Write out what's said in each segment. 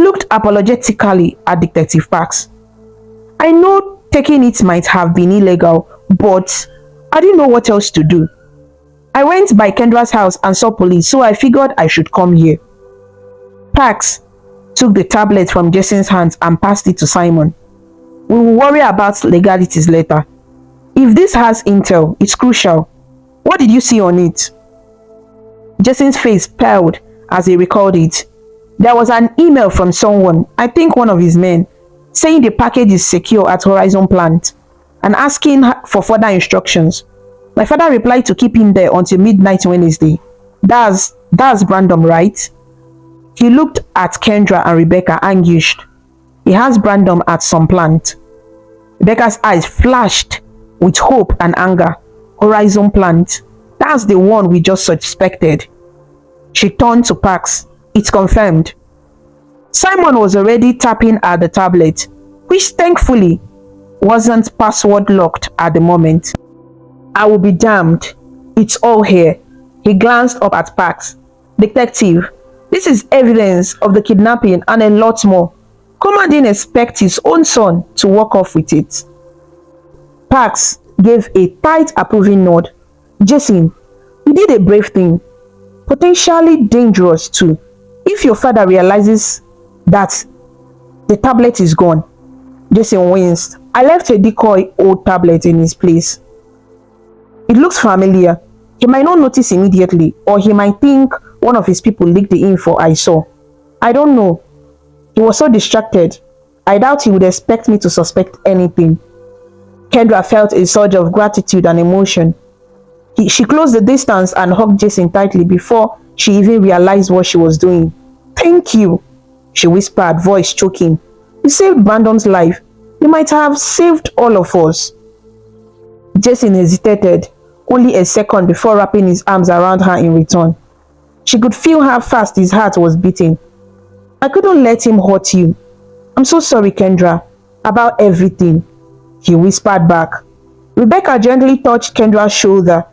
looked apologetically at Detective Parks. I know taking it might have been illegal, but I didn't know what else to do. I went by Kendra's house and saw police, so I figured I should come here. Parks took the tablet from Jason's hands and passed it to Simon. We will worry about legalities later. If this has intel, it's crucial. What did you see on it? Jason's face paled as he recalled it. There was an email from someone, I think one of his men, saying the package is secure at Horizon plant and asking for further instructions. My father replied to keep him there until midnight Wednesday. That's Brandon, right? He looked at Kendra and Rebecca, anguished. He has Brandon at some plant. Rebecca's eyes flashed with hope and anger. Horizon plant. That's the one we just suspected. She turned to Parks. It's confirmed. Simon was already tapping at the tablet, which thankfully wasn't password locked at the moment. I will be damned. It's all here. He glanced up at Parks. Detective, this is evidence of the kidnapping and a lot more. Coleman didn't expect his own son to walk off with it. Parks gave a tight approving nod. Jason, you did a brave thing. Potentially dangerous too. If your father realizes that the tablet is gone. Jason winced. I left a decoy old tablet in his place. It looks familiar. He might not notice immediately, or he might think one of his people leaked the info I saw. I don't know. He was so distracted. I doubt he would expect me to suspect anything. Kendra felt a surge of gratitude and emotion. She closed the distance and hugged Jason tightly before she even realized what she was doing. Thank you, she whispered, voice choking. You saved Brandon's life. You might have saved all of us. Jason hesitated only a second before wrapping his arms around her in return. She could feel how fast his heart was beating. I couldn't let him hurt you. I'm so sorry, Kendra, about everything, he whispered back. Rebecca gently touched Kendra's shoulder,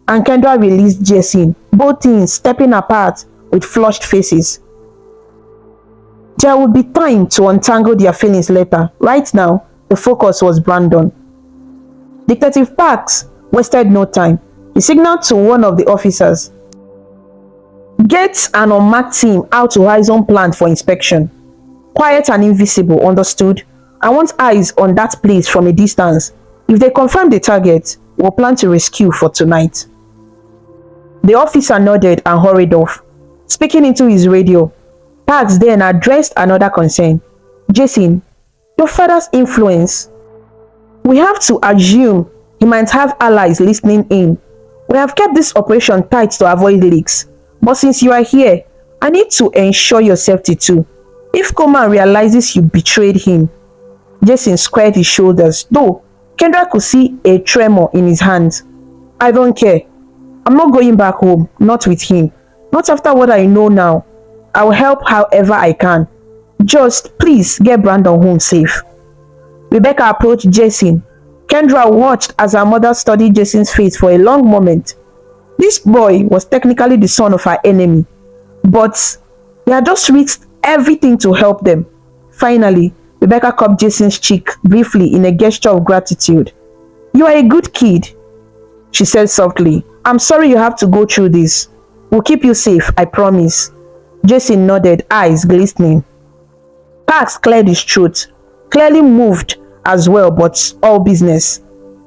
and Kendra released Jason, both teens stepping apart with flushed faces. There would be time to untangle their feelings later. Right now, the focus was Brandon. Detective Parks wasted no time. He signaled to one of the officers. Get an unmarked team out to Horizon plant for inspection. Quiet and invisible, understood? I want eyes on that place from a distance. If they confirm the target, we'll plan to rescue for tonight. The officer nodded and hurried off. Speaking into his radio, Parks then addressed another concern. Jason, your father's influence. We have to assume he might have allies listening in. We have kept this operation tight to avoid leaks. But since you are here, I need to ensure your safety too. If Coleman realizes you betrayed him. Jason squared his shoulders, though Kendra could see a tremor in his hands. I don't care. I'm not going back home, not with him. Not after what I know now. I will help however I can. Just please get Brandon home safe. Rebecca approached Jason. Kendra watched as her mother studied Jason's face for a long moment. This boy was technically the son of her enemy, but he had just risked everything to help them. Finally, Rebecca cupped Jason's cheek briefly in a gesture of gratitude. You are a good kid, she said softly. I'm sorry you have to go through this. We'll keep you safe, I promise. Jason nodded, eyes glistening. Parks cleared his throat, clearly moved as well, but all business.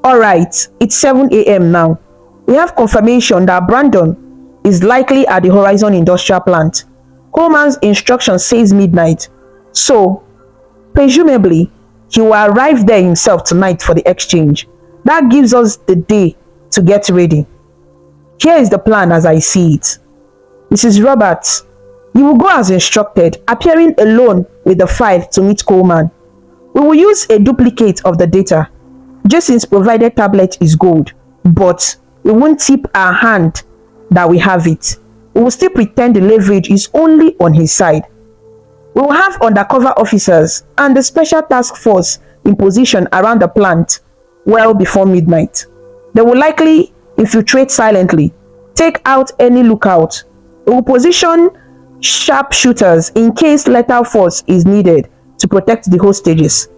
Alright, it's 7 a.m. now. We have confirmation that Brandon is likely at the Horizon Industrial Plant. Coleman's instruction says midnight. So, presumably, he will arrive there himself tonight for the exchange. That gives us the day to get ready. Here is the plan as I see it. Mrs. Roberts, you will go as instructed, appearing alone with the file to meet Coleman. We will use a duplicate of the data. Jason's provided tablet is gold, but we won't tip our hand that we have it. We will still pretend the leverage is only on his side. We will have undercover officers and the special task force in position around the plant well before midnight. They will likely infiltrate silently, take out any lookout. We will position sharpshooters in case lethal force is needed to protect the hostages.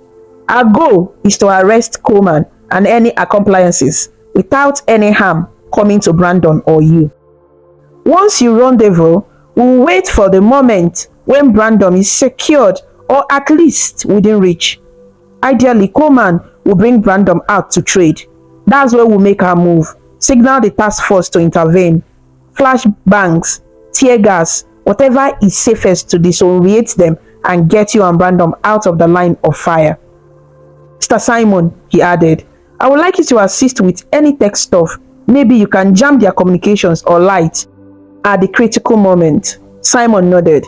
Our goal is to arrest Coleman and any accomplices without any harm coming to Brandon or you. Once you rendezvous, we'll wait for the moment when Brandon is secured or at least within reach. Ideally, Coleman will bring Brandon out to trade. That's where we'll make our move. Signal the task force to intervene. Flash bangs, tear gas, whatever is safest to disorient them and get you and Brandon out of the line of fire. Mr. Simon, he added, I would like you to assist with any tech stuff. Maybe you can jam their communications or light at the critical moment. Simon nodded.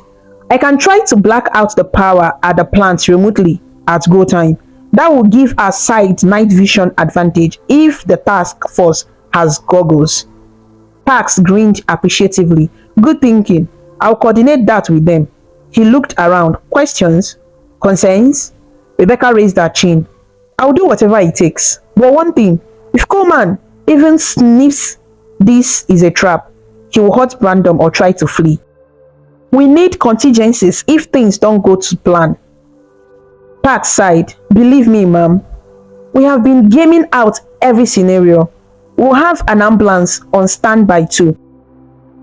I can try to black out the power at the plant remotely at go time. That will give our side night vision advantage if the task force has goggles. Pax grinned appreciatively. Good thinking. I'll coordinate that with them. He looked around. Questions? Concerns? Rebecca raised her chin. I'll do whatever it takes. But one thing, if Coleman even sniffs this is a trap, he will hurt Brandon or try to flee. We need contingencies if things don't go to plan. Pax sighed. Believe me, ma'am. We have been gaming out every scenario. We'll have an ambulance on standby too.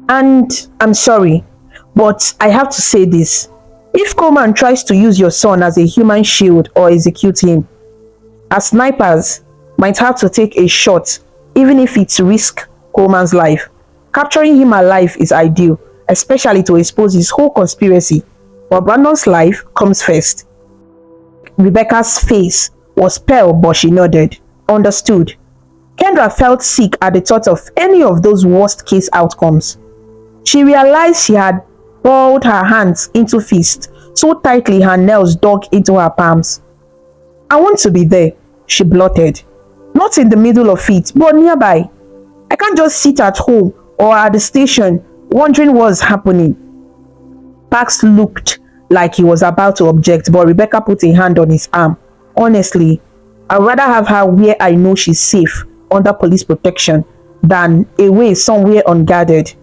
And I'm sorry, but I have to say this. If Coleman tries to use your son as a human shield or execute him, our snipers might have to take a shot, even if it's risk Coleman's life. Capturing him alive is ideal, especially to expose his whole conspiracy. But Brandon's life comes first. Rebecca's face was pale, but she nodded. Understood. Kendra felt sick at the thought of any of those worst-case outcomes. She realized she had balled her hands into fists so tightly her nails dug into her palms. I want to be there, she blurted. Not in the middle of it, but nearby. I can't just sit at home or at the station wondering what's happening. Pax looked like he was about to object, but Rebecca put a hand on his arm. Honestly, I'd rather have her where I know she's safe, under police protection, than away somewhere unguarded.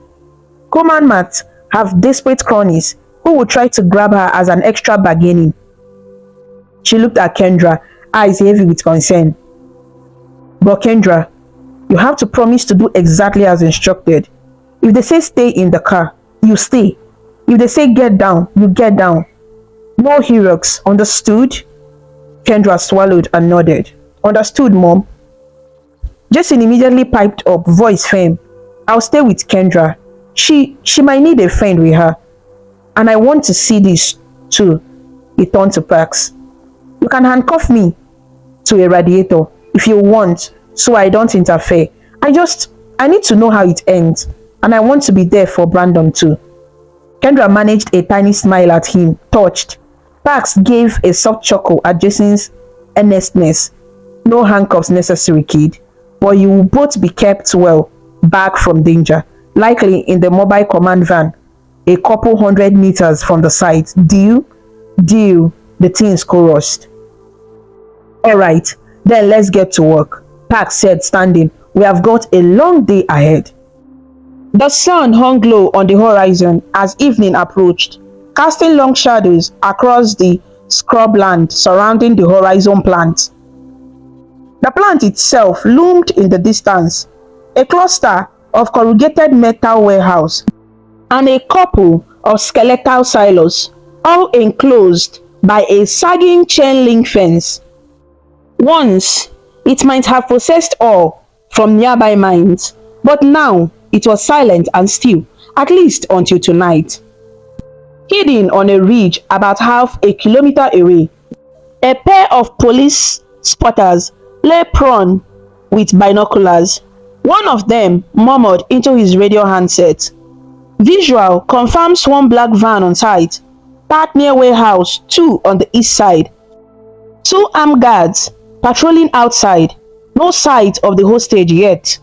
Coleman might have desperate cronies who will try to grab her as an extra bargaining. She looked at Kendra, eyes heavy with concern. But Kendra, you have to promise to do exactly as instructed. If they say stay in the car, you stay. If they say get down, you get down. No heroics, understood? Kendra swallowed and nodded. Understood, Mom. Jason immediately piped up, voice firm. I'll stay with Kendra. She might need a friend with her. And I want to see this too. He turned to Pax. You can handcuff me to a radiator if you want, so I don't interfere. I need to know how it ends. And I want to be there for Brandon too. Kendra managed a tiny smile at him, touched. Pax gave a soft chuckle at Jason's earnestness. No handcuffs necessary, kid. But you will both be kept well back from danger, likely in the mobile command van, a couple 100 meters from the site. Deal? Deal, the teens chorused. Alright, then let's get to work, Pax said, standing. We have got a long day ahead. The sun hung low on the horizon as evening approached, casting long shadows across the scrubland surrounding the Horizon plant. The plant itself loomed in the distance, a cluster of corrugated metal warehouse and a couple of skeletal silos, all enclosed by a sagging chain link fence. Once, it might have processed ore from nearby mines, but now it was silent and still, at least until tonight. Hidden on a ridge about half a kilometer away, a pair of police spotters lay prone with binoculars. One of them murmured into his radio handset. Visual confirms one black van on site, parked near warehouse 2 on the east side. 2 armed guards patrolling outside. No sight of the hostage yet.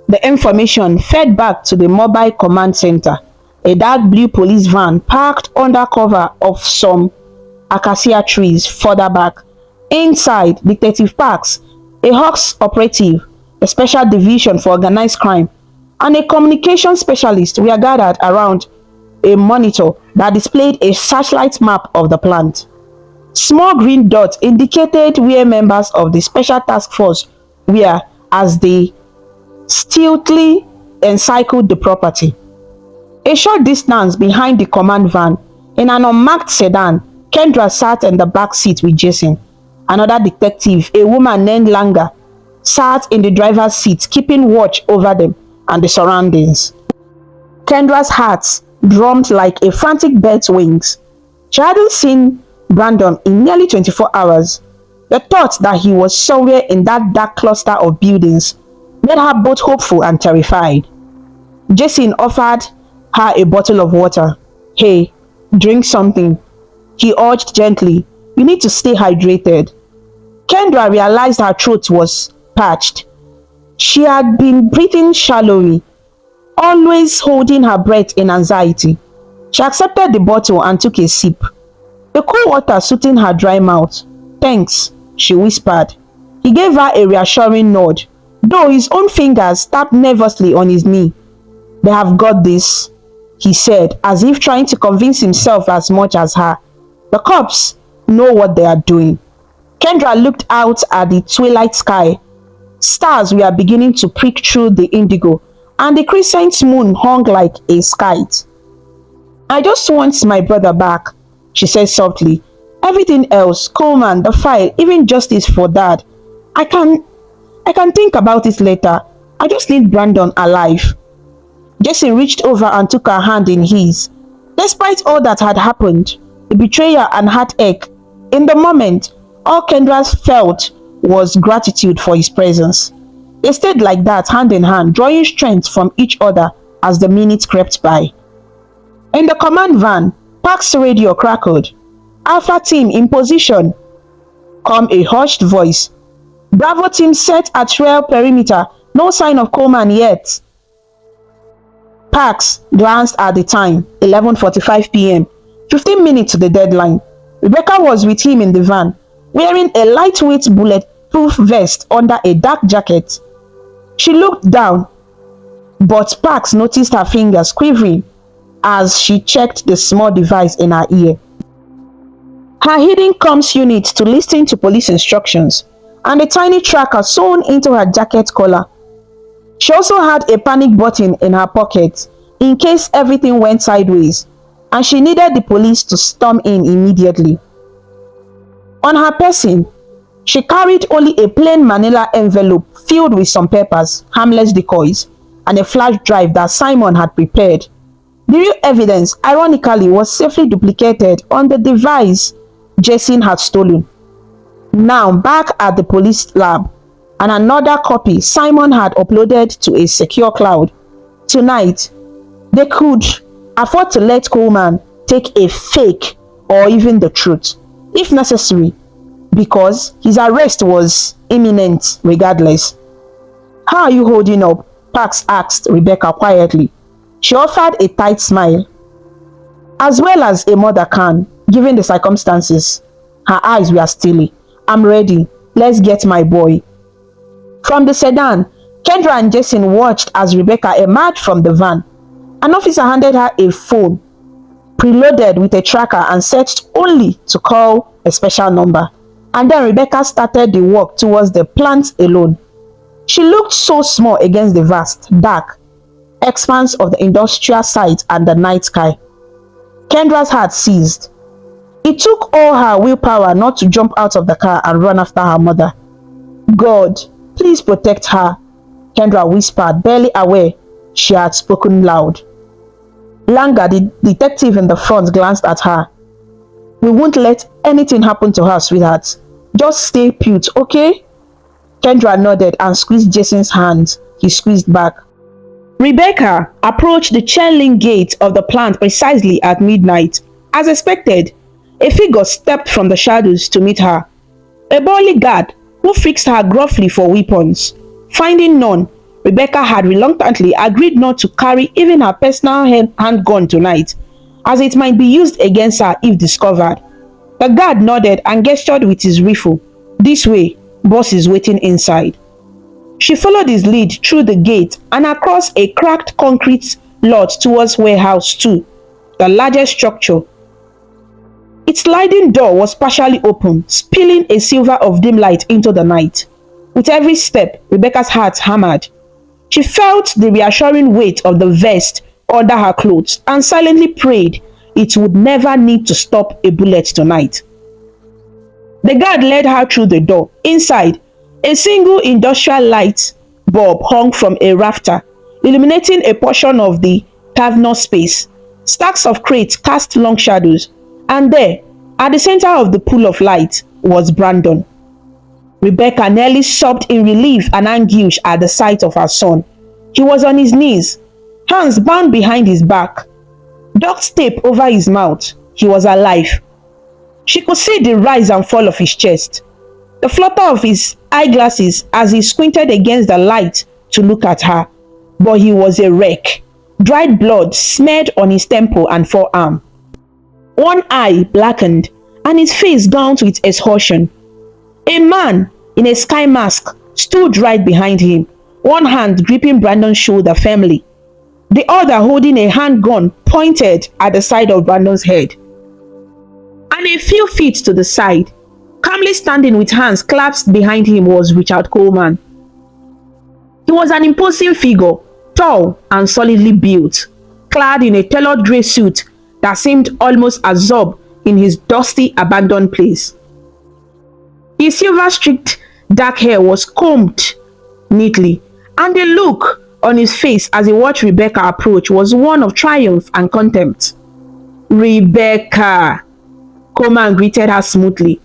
The information fed back to the mobile command center. A dark blue police van parked under cover of some acacia trees further back. Inside, Detective Pax, a Hawks operative, a special division for organized crime, and a communication specialist were gathered around a monitor that displayed a satellite map of the plant. Small green dots indicated where members of the special task force were as they stealthily encircled the property. A short distance behind the command van, in an unmarked sedan, Kendra sat in the back seat with Jason. Another detective, a woman named Langa, sat in the driver's seat, keeping watch over them and the surroundings. Kendra's heart drummed like a frantic bird's wings. She hadn't seen Brandon in nearly 24 hours. The thought that he was somewhere in that dark cluster of buildings made her both hopeful and terrified. Jason offered her a bottle of water. "Hey, drink something," he urged gently. "You need to stay hydrated." Kendra realized her throat was parched. She had been breathing shallowly, always holding her breath in anxiety. She accepted the bottle and took a sip, the cool water soothing her dry mouth. "Thanks," she whispered. He gave her a reassuring nod, though his own fingers tapped nervously on his knee. "They have got this," he said, as if trying to convince himself as much as her. "The cops know what they are doing." Kendra looked out at the twilight sky. Stars were beginning to prick through the indigo, and the crescent moon hung like a kite. "I just want my brother back," she said softly. "Everything else, Coleman, the file, even justice for Dad. I can think about it later. I just need Brandon alive." Jason reached over and took her hand in his. Despite all that had happened, the betrayal and heartache, in the moment, all Kendra felt was gratitude for his presence. They stayed like that, hand in hand, drawing strength from each other as the minutes crept by. In the command van, Park's radio crackled. "Alpha team in position," come a hushed voice. "Bravo team set at rail perimeter. No sign of Coleman yet." Parks glanced at the time, 11:45 p.m., 15 minutes to the deadline. Rebecca was with him in the van, wearing a lightweight bulletproof vest under a dark jacket. She looked down, but Parks noticed her fingers quivering as she checked the small device in her ear. Her hidden comms unit to listen to police instructions, and a tiny tracker sewn into her jacket collar. She also had a panic button in her pocket in case everything went sideways, and she needed the police to storm in immediately. On her person, she carried only a plain manila envelope filled with some papers, harmless decoys, and a flash drive that Simon had prepared. The real evidence, ironically, was safely duplicated on the device Jason had stolen. Now back at the police lab, and another copy Simon had uploaded to a secure cloud. Tonight, they could afford to let Coleman take a fake or even the truth, if necessary, because his arrest was imminent regardless. "How are you holding up?" Parks asked Rebecca quietly. She offered a tight smile. "As well as a mother can, given the circumstances." Her eyes were steely. "I'm ready. Let's get my boy." From the sedan, Kendra and Jason watched as Rebecca emerged from the van. An officer handed her a phone, preloaded with a tracker and set only to call a special number. And then Rebecca started the walk towards the plant alone. She looked so small against the vast, dark expanse of the industrial site and the night sky. Kendra's heart seized. It took all her willpower not to jump out of the car and run after her mother. "God, please protect her," Kendra whispered, barely aware she had spoken loud. Langa, the detective in the front, glanced at her. "We won't let anything happen to her, sweetheart. Just stay put, okay?" Kendra nodded and squeezed Jason's hand. He squeezed back. Rebecca approached the chain-link gate of the plant precisely at midnight. As expected, a figure stepped from the shadows to meet her. A burly guard who fixed her gruffly for weapons. Finding none, Rebecca had reluctantly agreed not to carry even her personal handgun tonight, as it might be used against her if discovered. The guard nodded and gestured with his rifle. "This way, boss is waiting inside." She followed his lead through the gate and across a cracked concrete lot towards warehouse 2. the largest structure. Its sliding door was partially open, spilling a silver of dim light into the night. With every step, Rebecca's heart hammered. She felt the reassuring weight of the vest under her clothes and silently prayed it would never need to stop a bullet tonight. The guard led her through the door. Inside, a single industrial light bulb hung from a rafter, illuminating a portion of the cavernous space. Stacks of crates cast long shadows, and there, at the center of the pool of light, was Brandon. Rebecca nearly sobbed in relief and anguish at the sight of her son. He was on his knees, hands bound behind his back, duct tape over his mouth. He was alive. She could see the rise and fall of his chest, the flutter of his eyeglasses as he squinted against the light to look at her. But he was a wreck. Dried blood smeared on his temple and forearm. One eye blackened, and his face gaunt with exhaustion. A man in a sky mask stood right behind him, one hand gripping Brandon's shoulder firmly, the other holding a handgun pointed at the side of Brandon's head. And a few feet to the side, calmly standing with hands clasped behind him, was Richard Coleman. He was an imposing figure, tall and solidly built, clad in a tailored grey suit that seemed almost absorbed in his dusty, abandoned place. His silver-streaked dark hair was combed neatly, and the look on his face as he watched Rebecca approach was one of triumph and contempt. "Rebecca," Coleman greeted her smoothly,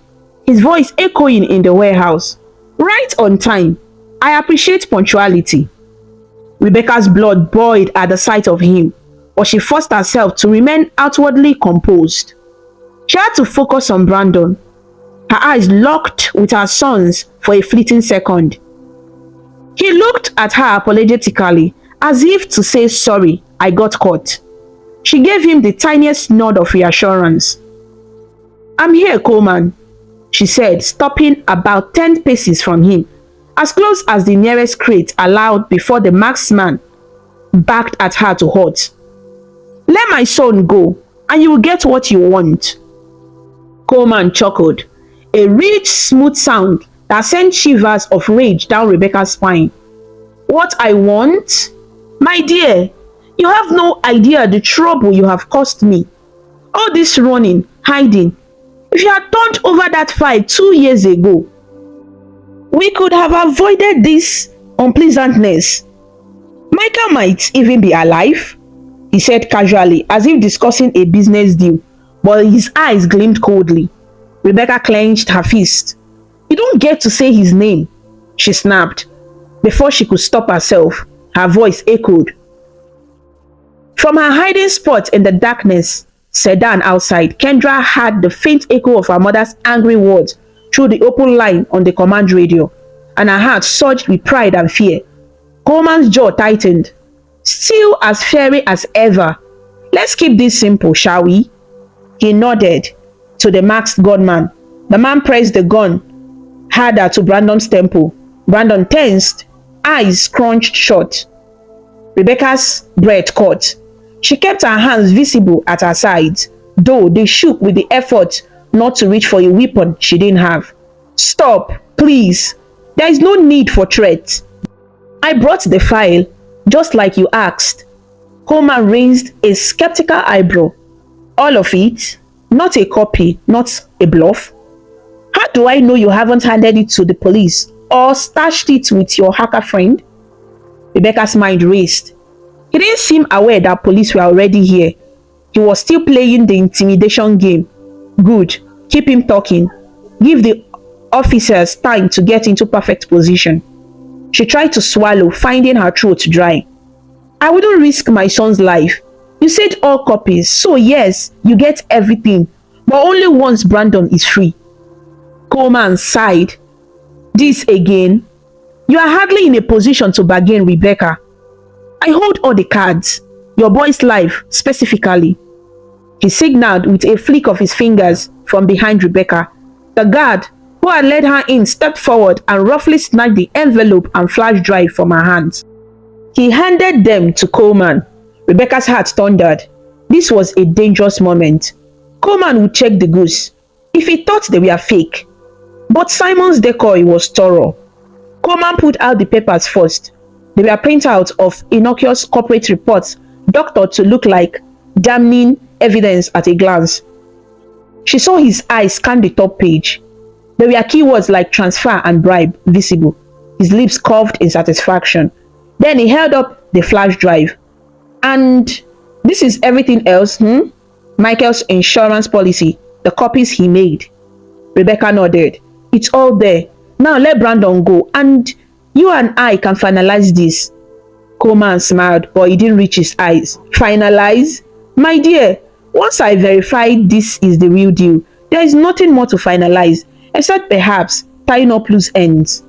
his voice echoing in the warehouse. "Right on time. I appreciate punctuality." Rebecca's blood boiled at the sight of him, but she forced herself to remain outwardly composed. She had to focus on Brandon, her eyes locked with her son's for a fleeting second. He looked at her apologetically, as if to say, "Sorry, I got caught." She gave him the tiniest nod of reassurance. "I'm here, Coleman," she said, stopping about 10 paces from him, as close as the nearest crate allowed before the marksman backed at her to halt. "Let my son go, and you will get what you want." Coleman chuckled, a rich, smooth sound that sent shivers of rage down Rebecca's spine. "What I want? My dear, you have no idea the trouble you have caused me. All this running, hiding. If you had turned over that file 2 years ago, we could have avoided this unpleasantness. Michael might even be alive," he said casually, as if discussing a business deal, but his eyes gleamed coldly. Rebecca clenched her fist. "You don't get to say his name," she snapped. Before she could stop herself, her voice echoed. From her hiding spot in the darkness sedan outside, Kendra heard the faint echo of her mother's angry words through the open line on the command radio, and her heart surged with pride and fear. Coleman's jaw tightened. "Still as fiery as ever. Let's keep this simple, shall we?" He nodded to the masked gunman. The man pressed the gun harder to Brandon's temple. Brandon tensed, eyes scrunched shut. Rebecca's breath caught. She kept her hands visible at her sides, though they shook with the effort not to reach for a weapon she didn't have. "Stop, please. There is no need for threats. I brought the file, just like you asked." Coleman raised a skeptical eyebrow. "All of it? Not a copy, not a bluff? How do I know you haven't handed it to the police or stashed it with your hacker friend?" Rebecca's mind raced. He didn't seem aware that police were already here. He was still playing the intimidation game. Good. Keep him talking. Give the officers time to get into perfect position. She tried to swallow, finding her throat dry. "I wouldn't risk my son's life. You said all copies, so yes, you get everything, but only once Brandon is free." Coleman sighed. "This again? You are hardly in a position to bargain, Rebecca. I hold all the cards, your boy's life specifically." He signaled with a flick of his fingers from behind Rebecca. The guard who had led her in stepped forward and roughly snatched the envelope and flash drive from her hands. He handed them to Coleman. Rebecca's heart thundered. This was a dangerous moment. Coleman would check the goods if he thought they were fake. But Simon's decoy was thorough. Coleman put out the papers first. They were printouts of innocuous corporate reports doctored to look like damning evidence at a glance. She saw his eyes scan the top page. There were keywords like transfer and bribe visible. His lips curved in satisfaction. Then he held up the flash drive. And this is everything else, Michael's insurance policy, the copies he made. Rebecca nodded. It's all there. Now let Brandon go and you and I can finalize this. Coleman smiled, but he didn't reach his eyes. Finalize? My dear, once I verify this is the real deal, there is nothing more to finalize, except perhaps tying up loose ends.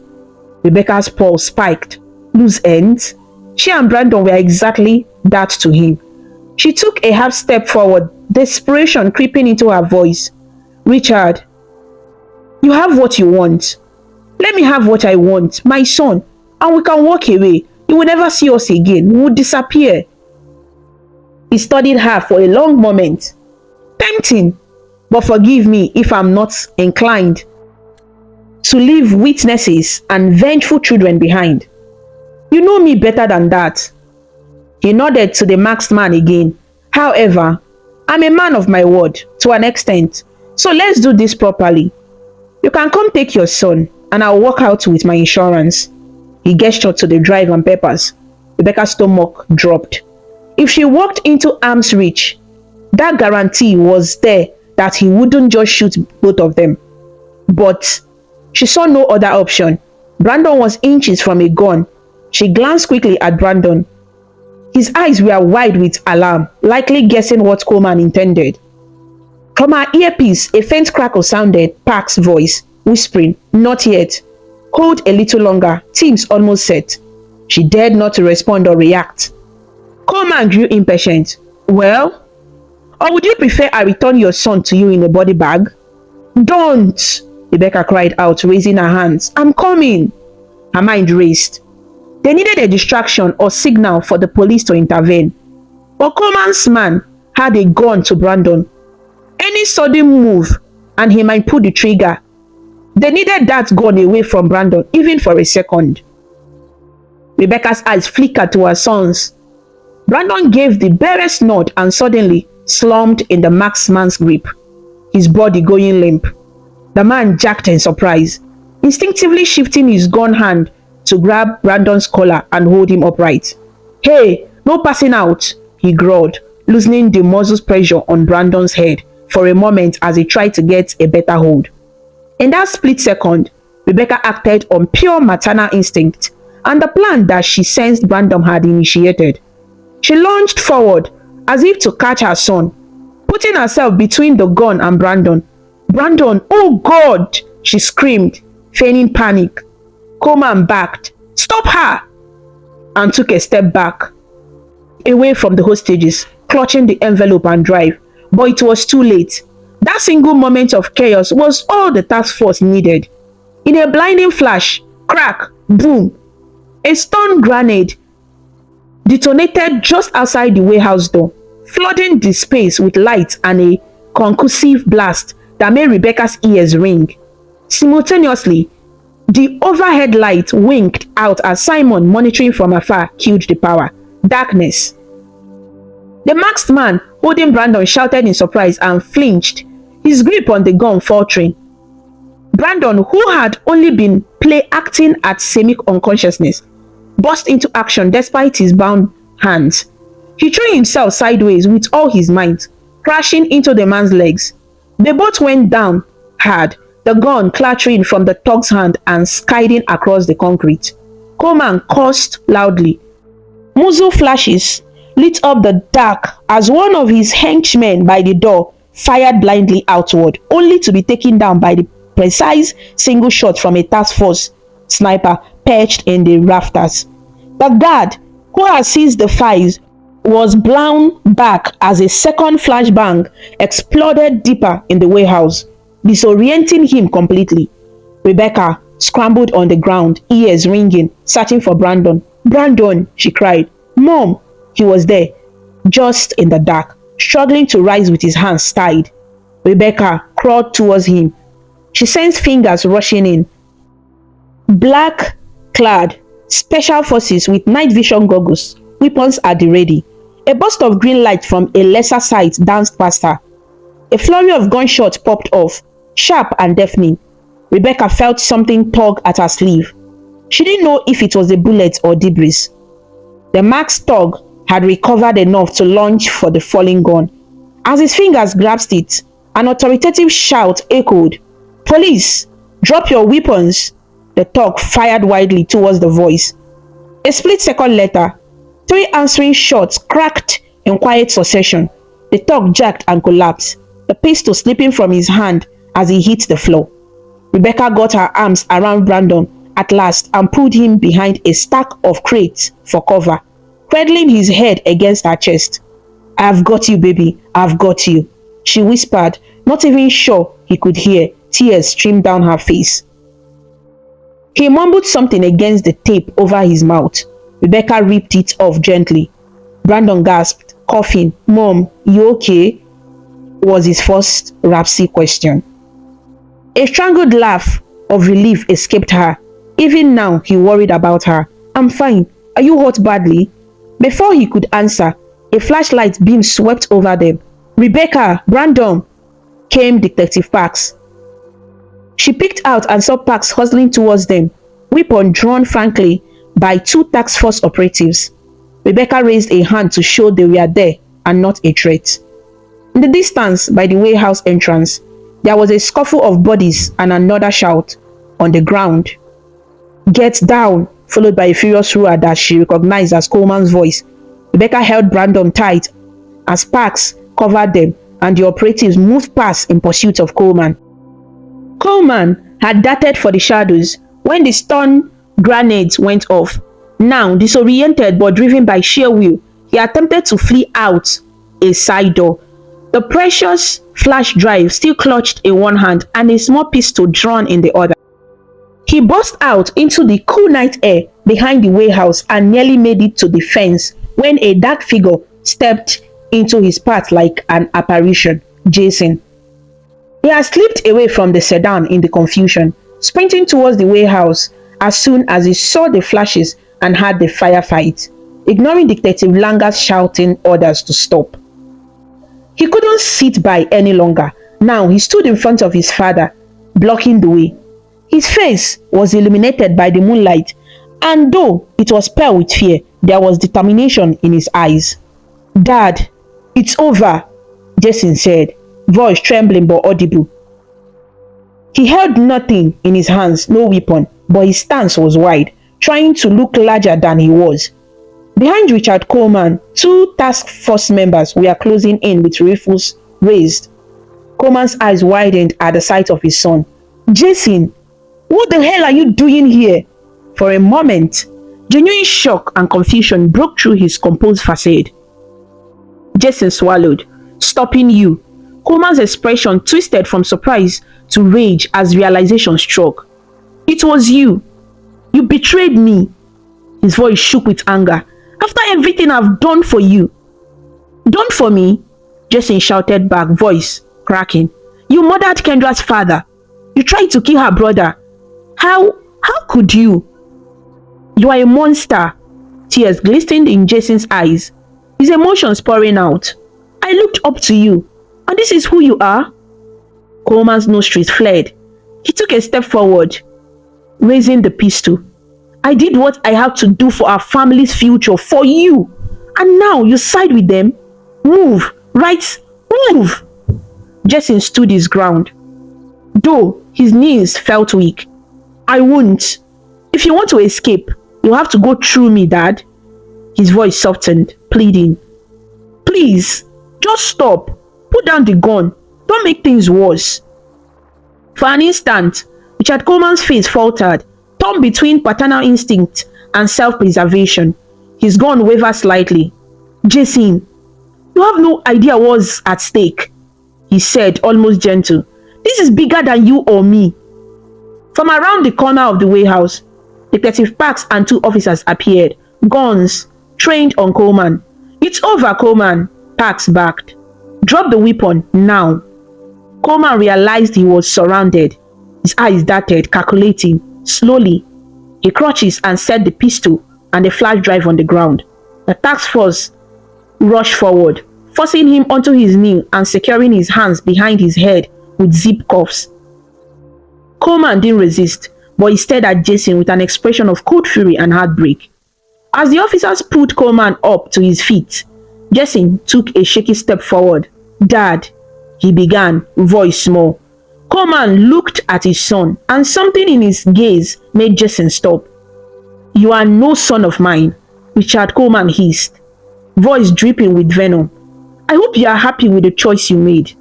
Rebecca's pulse spiked. Loose ends? She and Brandon were exactly that to him. She took a half step forward, desperation creeping into her voice. Richard, you have what you want. Let me have what I want, my son, and we can walk away. You will never see us again. We will disappear. He studied her for a long moment. Tempting, but forgive me if I'm not inclined to leave witnesses and vengeful children behind. You know me better than that. He nodded to the masked man again. However, I'm a man of my word to an extent, so let's do this properly. You can come take your son, and I'll walk out with my insurance. He gestured to the drive and papers. Rebecca's stomach dropped. If she walked into arm's reach, that guarantee was there that he wouldn't just shoot both of them. But she saw no other option. Brandon was inches from a gun. She glanced quickly at Brandon. His eyes were wide with alarm, likely guessing what Coleman intended. From her earpiece, a faint crackle sounded. Park's voice, whispering, "Not yet. Hold a little longer. Team's almost set." She dared not to respond or react. Coleman grew impatient. Well? Or would you prefer I return your son to you in a body bag? Don't! Rebecca cried out, raising her hands. I'm coming! Her mind raced. They needed a distraction or signal for the police to intervene. But Coleman's man had a gun to Brandon. Any sudden move, and he might pull the trigger. They needed that gun away from Brandon, even for a second. Rebecca's eyes flickered to her sons. Brandon gave the barest nod and suddenly slumped in the marksman's grip, his body going limp. The man jerked in surprise, instinctively shifting his gun hand to grab Brandon's collar and hold him upright. Hey, no passing out, he growled, loosening the muzzle's pressure on Brandon's head for a moment as he tried to get a better hold. In that split second, Rebecca acted on pure maternal instinct and the plan that she sensed Brandon had initiated. She lunged forward as if to catch her son, putting herself between the gun and Brandon. Brandon, oh God! She screamed, feigning panic. Coleman backed. Stop her! And took a step back, away from the hostages, clutching the envelope and drive. But it was too late. That single moment of chaos was all the task force needed. In a blinding flash, crack, boom, a stun grenade detonated just outside the warehouse door, flooding the space with light and a concussive blast that made Rebecca's ears ring. Simultaneously, the overhead light winked out as Simon, monitoring from afar, killed the power. Darkness. The masked man holding Brandon shouted in surprise and flinched, his grip on the gun faltering. Brandon, who had only been play-acting at semi-unconsciousness, burst into action despite his bound hands. He threw himself sideways with all his might, crashing into the man's legs. They both went down hard, the gun clattering from the thug's hand and skidding across the concrete. Coleman cursed loudly. Muzzle flashes lit up the dark as one of his henchmen by the door fired blindly outward, only to be taken down by the precise single shot from a task force sniper perched in the rafters. The guard, who had seized the files, was blown back as a second flashbang exploded deeper in the warehouse, disorienting him completely. Rebecca scrambled on the ground, ears ringing, searching for Brandon. Brandon, she cried. Mom! He was there, just in the dark, struggling to rise with his hands tied. Rebecca crawled towards him. She sensed fingers rushing in. Black clad, special forces with night vision goggles, weapons at the ready. A burst of green light from a lesser sight danced past her. A flurry of gunshots popped off, sharp and deafening. Rebecca felt something tug at her sleeve. She didn't know if it was a bullet or debris. The masked thug had recovered enough to launch for the falling gun. As his fingers grasped it, an authoritative shout echoed. "Police! Drop your weapons!" The thug fired wildly towards the voice. A split second later, 3 answering shots cracked in quiet succession. The thug jerked and collapsed, the pistol slipping from his hand as he hit the floor. Rebecca got her arms around Brandon at last and pulled him behind a stack of crates for cover, cradling his head against her chest. "I've got you, baby, I've got you," she whispered, not even sure he could hear. Tears streamed down her face. He mumbled something against the tape over his mouth. Rebecca ripped it off gently. Brandon gasped, coughing. "Mom, you okay?" was his first rapsy question. A strangled laugh of relief escaped her. Even now, he worried about her. "I'm fine. Are you hurt badly?" Before he could answer, a flashlight beam swept over them. "Rebecca, Brandon!" came Detective Parks. She peeked out and saw Parks hustling towards them, weapon drawn frankly by 2 task force operatives. Rebecca raised a hand to show they were there and not a threat. In the distance, by the warehouse entrance, there was a scuffle of bodies and another shout on the ground. "Get down!" followed by a furious roar that she recognized as Coleman's voice. Rebecca held Brandon tight as Parks covered them and the operatives moved past in pursuit of Coleman. Coleman had darted for the shadows when the stun grenades went off. Now, disoriented but driven by sheer will, he attempted to flee out a side door. The precious flash drive still clutched in one hand and a small pistol drawn in the other. He burst out into the cool night air behind the warehouse and nearly made it to the fence when a dark figure stepped into his path like an apparition. Jason. He had slipped away from the sedan in the confusion, sprinting towards the warehouse as soon as he saw the flashes and heard the firefight, ignoring Detective Langer's shouting orders to stop. He couldn't sit by any longer. Now he stood in front of his father, blocking the way. His face was illuminated by the moonlight, and though it was pale with fear, there was determination in his eyes. "Dad, it's over," Jason said, voice trembling but audible. He held nothing in his hands, no weapon, but his stance was wide, trying to look larger than he was. Behind Richard Coleman, 2 task force members were closing in with rifles raised. Coleman's eyes widened at the sight of his son. "Jason, what the hell are you doing here?" For a moment, genuine shock and confusion broke through his composed facade. Jason swallowed. "Stopping you." Coleman's expression twisted from surprise to rage as realization struck. "It was you. You betrayed me." His voice shook with anger. "After everything I've done for you." "Done for me?" Jason shouted back, voice cracking. "You murdered Kendra's father. You tried to kill her brother. How could you?" "You are a monster." Tears glistened in Jason's eyes, his emotions pouring out. "I looked up to you, and this is who you are?" Coleman's nostrils flared. He took a step forward, raising the pistol. "I did what I had to do for our family's future, for you. And now you side with them? Move, right? Move!" Jason stood his ground, though his knees felt weak. "I won't. If you want to escape, you'll have to go through me, Dad." His voice softened, pleading. "Please, just stop. Put down the gun. Don't make things worse." For an instant, Richard Coleman's face faltered, torn between paternal instinct and self-preservation. His gun wavered slightly. "Jason, you have no idea what's at stake," he said, almost gentle. "This is bigger than you or me." From around the corner of the warehouse, Detective Parks and 2 officers appeared, guns trained on Coleman. "It's over, Coleman," Parks barked. Drop the weapon now. Coleman realized he was surrounded. His eyes darted, calculating. Slowly, he crouches and set the pistol and the flash drive on the ground. The task force rushed forward, forcing him onto his knee and securing his hands behind his head with zip cuffs. Coleman didn't resist, but he stared at Jason with an expression of cold fury and heartbreak. As the officers pulled Coleman up to his feet, Jason took a shaky step forward. "Dad," he began, voice small. Coleman looked at his son, and something in his gaze made Jason stop. "You are no son of mine," Richard Coleman hissed, voice dripping with venom. "I hope you are happy with the choice you made."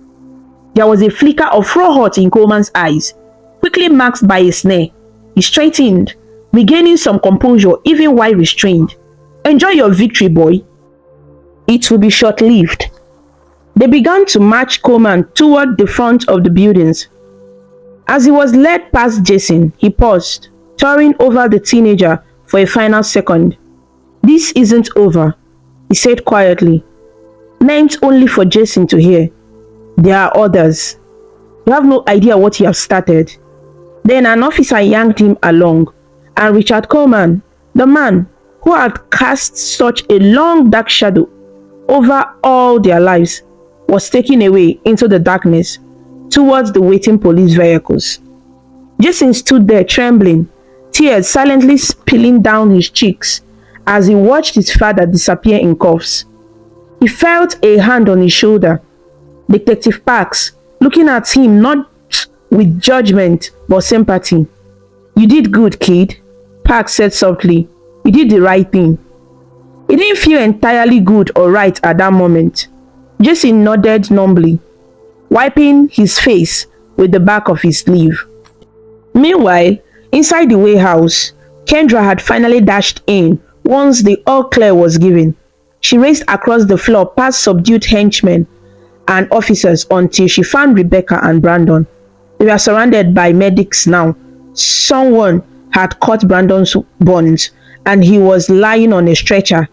There was a flicker of raw hurt in Coleman's eyes, quickly masked by a sneer. He straightened, regaining some composure even while restrained. "Enjoy your victory, boy. It will be short-lived." They began to march Coleman toward the front of the buildings. As he was led past Jason, he paused, towering over the teenager for a final second. "This isn't over," he said quietly, meant only for Jason to hear. "There are others. You have no idea what you have started." Then an officer yanked him along, and Richard Coleman, the man who had cast such a long dark shadow over all their lives, was taken away into the darkness towards the waiting police vehicles. Jason stood there trembling, tears silently spilling down his cheeks as he watched his father disappear in cuffs. He felt a hand on his shoulder. Detective Parks, looking at him not with judgment but sympathy. "You did good, kid," Parks said softly. "You did the right thing." He didn't feel entirely good or right at that moment. Jason nodded numbly, wiping his face with the back of his sleeve. Meanwhile, inside the warehouse, Kendra had finally dashed in once the all clear was given. She raced across the floor past subdued henchmen and officers until she found Rebecca and Brandon. They were surrounded by medics now. Someone had cut Brandon's bonds and he was lying on a stretcher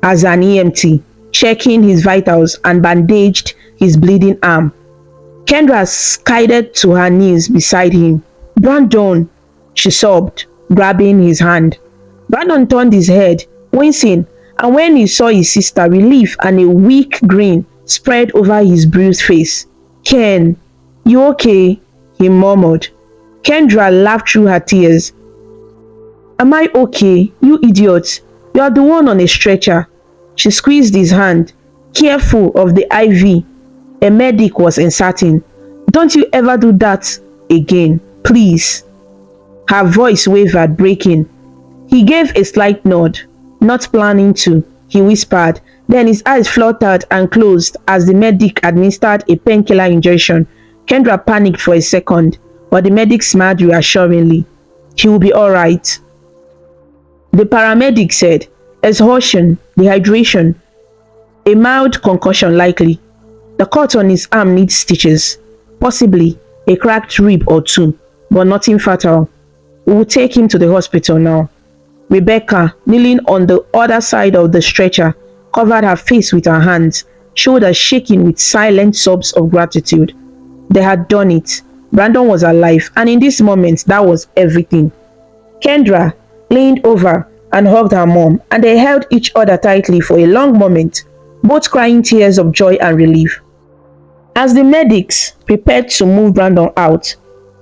as an EMT, checking his vitals and bandaged his bleeding arm. Kendra skidded to her knees beside him. "Brandon," she sobbed, grabbing his hand. Brandon turned his head, wincing, and when he saw his sister, relief and a weak grin spread over his bruised face. "Ken, you okay?" he murmured. Kendra laughed through her tears. "Am I okay? You idiot. You are the one on a stretcher." She squeezed his hand, careful of the IV a medic was inserting. "Don't you ever do that again, please." Her voice wavered, breaking. He gave a slight nod, not planning to. He whispered, then his eyes fluttered and closed as the medic administered a painkiller injection. Kendra panicked for a second, but the medic smiled reassuringly. "He will be all right." The paramedic said, "Exhaustion, dehydration, a mild concussion likely. The cut on his arm needs stitches, possibly a cracked rib or two, but nothing fatal. We will take him to the hospital now." Rebecca, kneeling on the other side of the stretcher, covered her face with her hands, shoulders shaking with silent sobs of gratitude. They had done it. Brandon was alive, and in this moment, that was everything. Kendra leaned over and hugged her mom, and they held each other tightly for a long moment, both crying tears of joy and relief. As the medics prepared to move Brandon out,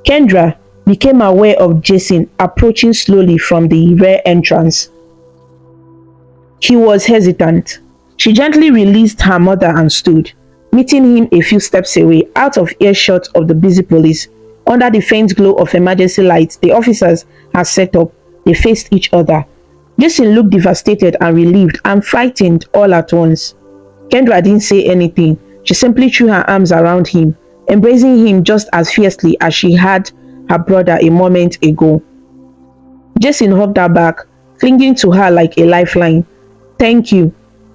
Kendra became aware of Jason approaching slowly from the rear entrance. He was hesitant. She gently released her mother and stood, meeting him a few steps away, out of earshot of the busy police. Under the faint glow of emergency lights the officers had set up, they faced each other. Jason looked devastated and relieved and frightened all at once. Kendra didn't say anything. She simply threw her arms around him, embracing him just as fiercely as she had her brother a moment ago. Jason hugged her back, clinging to her like a lifeline. "Thank you,"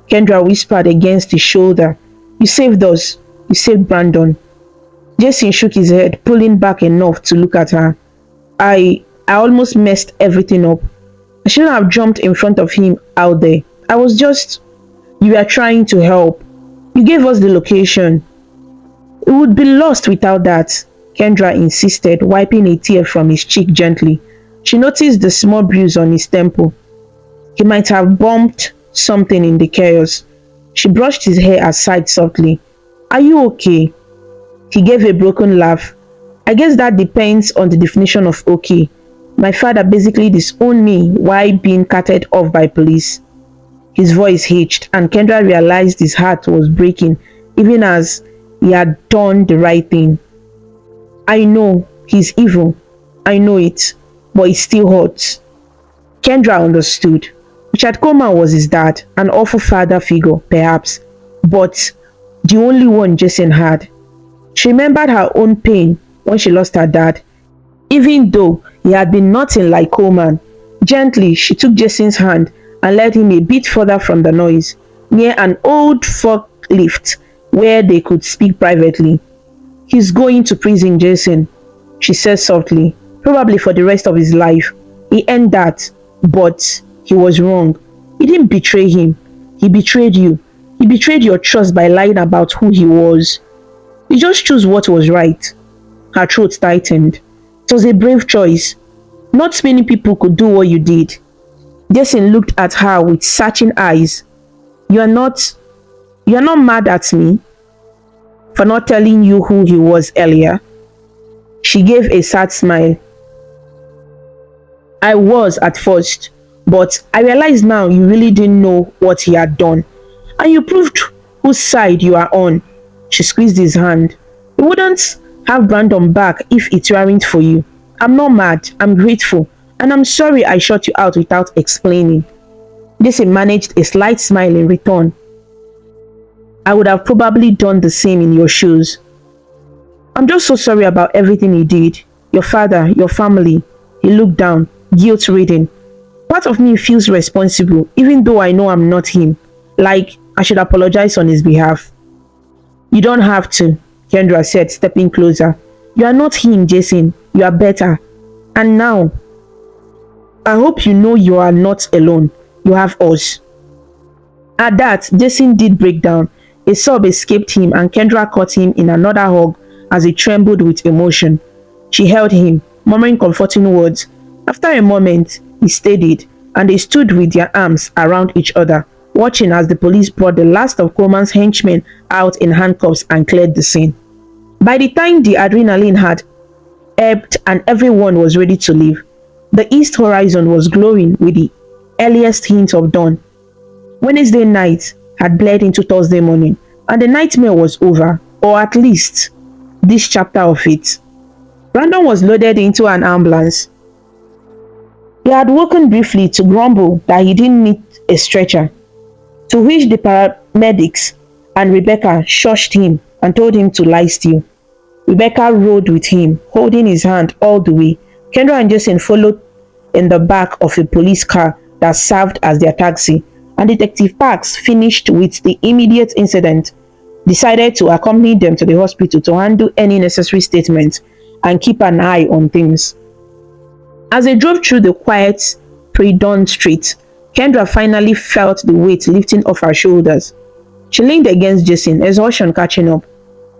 Kendra whispered against his shoulder. "You saved us. You saved Brandon." Jason shook his head, pulling back enough to look at her. I almost messed everything up. I shouldn't have jumped in front of him out there. I was just... You were trying to help." You gave us the location. It would be lost without that, Kendra insisted, wiping a tear from his cheek gently. She noticed the small bruise on his temple. He might have bumped something in the chaos. She brushed his hair aside softly. Are you okay? He gave a broken laugh. I guess that depends on the definition of okay. My father basically disowned me while being carted off by police. His voice hitched, and Kendra realized his heart was breaking, even as he had done the right thing. I know he's evil. I know it. But it still hurts. Kendra understood. Richard Coleman was his dad, an awful father figure, perhaps, but the only one Jason had. She remembered her own pain when she lost her dad. Even though he had been nothing like Coleman, gently she took Jason's hand and led him a bit further from the noise, near an old forklift where they could speak privately. He's going to prison, Jason, she said softly, probably for the rest of his life. He earned that, but he was wrong. He didn't betray him. He betrayed you. He betrayed your trust by lying about who he was. You just chose what was right. Her throat tightened. It was a brave choice. Not many people could do what you did. Jason looked at her with searching eyes. You're not mad at me for not telling you who he was earlier? She gave a sad smile. I was at first, but I realize now you really didn't know what he had done. And you proved whose side you are on. She squeezed his hand. You wouldn't have Brandon back if it weren't for you. I'm not mad, I'm grateful, and I'm sorry I shut you out without explaining. Jason managed a slight smile in return. I would have probably done the same in your shoes. I'm just so sorry about everything he did. Your father, your family. He looked down, guilt-ridden. Part of me feels responsible, even though I know I'm not him. Like, I should apologize on his behalf. You don't have to, Kendra said, stepping closer. You are not him, Jason. You are better. And now, I hope you know you are not alone. You have us. At that, Jason did break down. A sob escaped him and Kendra caught him in another hug as he trembled with emotion. She held him, murmuring comforting words. After a moment, he steadied, and they stood with their arms around each other, watching as the police brought the last of Coleman's henchmen out in handcuffs and cleared the scene. By the time the adrenaline had ebbed and everyone was ready to leave, the east horizon was glowing with the earliest hint of dawn. Wednesday night had bled into Thursday morning, and the nightmare was over, or at least this chapter of it. Brandon was loaded into an ambulance. He had woken briefly to grumble that he didn't need a stretcher, to which the paramedics and Rebecca shushed him and told him to lie still. Rebecca rode with him, holding his hand all the way. Kendra and Jason followed in the back of a police car that served as their taxi, and Detective Parks, finished with the immediate incident, decided to accompany them to the hospital to handle any necessary statements and keep an eye on things. As they drove through the quiet pre-dawn street, Kendra finally felt the weight lifting off her shoulders. She leaned against Jason, exhaustion catching up,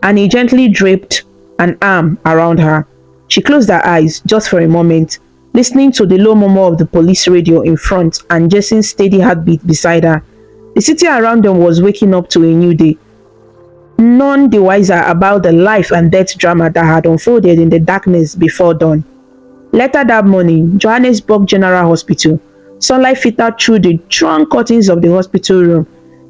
and he gently draped an arm around her. She closed her eyes just for a moment, listening to the low murmur of the police radio in front and Jason's steady heartbeat beside her. The city around them was waking up to a new day, none the wiser about the life and death drama that had unfolded in the darkness before dawn. Later that morning, Johannesburg General Hospital. Sunlight filtered through the drawn curtains of the hospital room,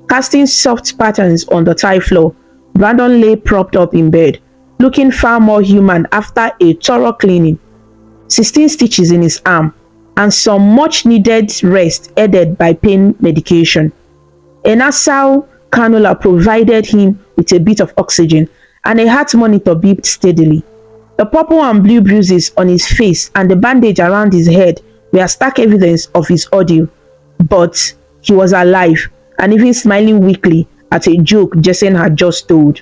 casting soft patterns on the tile floor. Brandon lay propped up in bed, looking far more human after a thorough cleaning. 16 stitches in his arm, and some much-needed rest aided by pain medication. A nasal cannula provided him with a bit of oxygen, and a heart monitor beeped steadily. The purple and blue bruises on his face and the bandage around his head were stark evidence of his ordeal, but he was alive and even smiling weakly at a joke Jason had just told.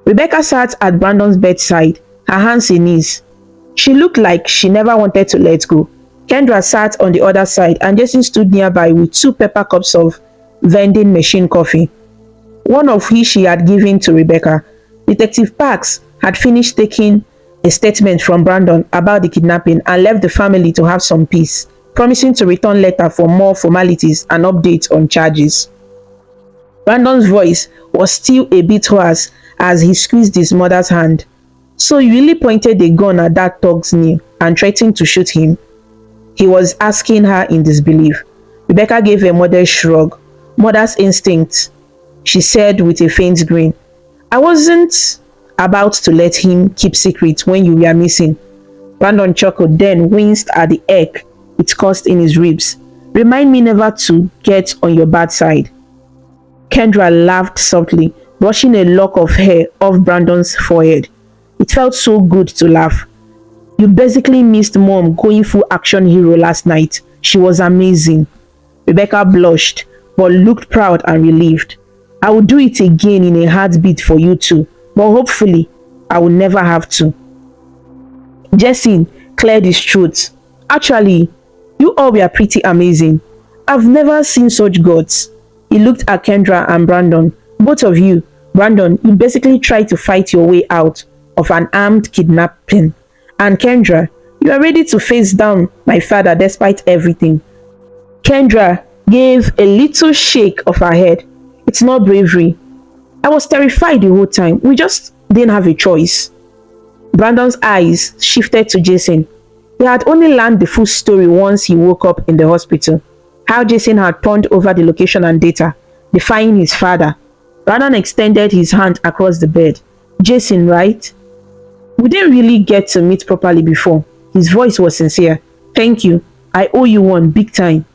Rebecca sat at Brandon's bedside, her hands in his. She looked like she never wanted to let go. Kendra sat on the other side and Jason stood nearby with 2 paper cups of vending machine coffee. one of which she had given to Rebecca. Detective Parks had finished taking a statement from Brandon about the kidnapping and left the family to have some peace, promising to return later for more formalities and updates on charges. Brandon's voice was still a bit hoarse as he squeezed his mother's hand. So you really pointed a gun at that thug's knee and threatened to shoot him? He was asking her in disbelief. Rebecca gave a modest shrug. Mother's instinct, she said with a faint grin. I wasn't about to let him keep secret when you were missing. Brandon chuckled, then winced at the ache it caused in his ribs. Remind me never to get on your bad side. Kendra laughed softly, brushing a lock of hair off Brandon's forehead. It felt so good to laugh. You basically missed mom going full action hero last night. She was amazing. Rebecca blushed, but looked proud and relieved. I will do it again in a heartbeat for you too, but hopefully I will never have to. Jason cleared his throat. Actually, you all were pretty amazing. I've never seen such guts. He looked at Kendra and Brandon. Both of you. Brandon, you basically tried to fight your way out of an armed kidnapping. And Kendra, you are ready to face down my father despite everything. Kendra gave a little shake of her head. It's not bravery. I was terrified the whole time. We just didn't have a choice. Brandon's eyes shifted to Jason. He had only learned the full story once he woke up in the hospital. How Jason had turned over the location and data, defying his father. Brandon extended his hand across the bed. Jason, right? We didn't really get to meet properly before. His voice was sincere. Thank you. I owe you one, big time.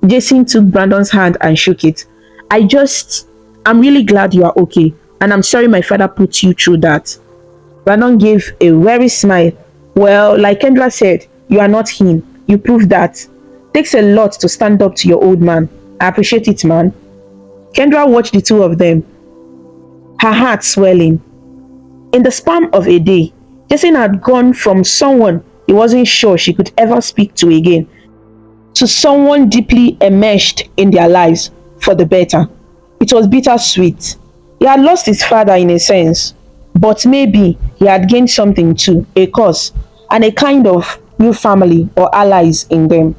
Jason took Brandon's hand and shook it. I'm really glad you are okay, and I'm sorry my father put you through that. Brandon gave a weary smile. Well, like Kendra said, you are not him. You proved that. Takes a lot to stand up to your old man. I appreciate it, man. Kendra watched the two of them, her heart swelling. In the span of a day, Jason had gone from someone he wasn't sure she could ever speak to again to someone deeply enmeshed in their lives for the better. It was bittersweet. He had lost his father in a sense, but maybe he had gained something too, a cause, and a kind of new family or allies in them.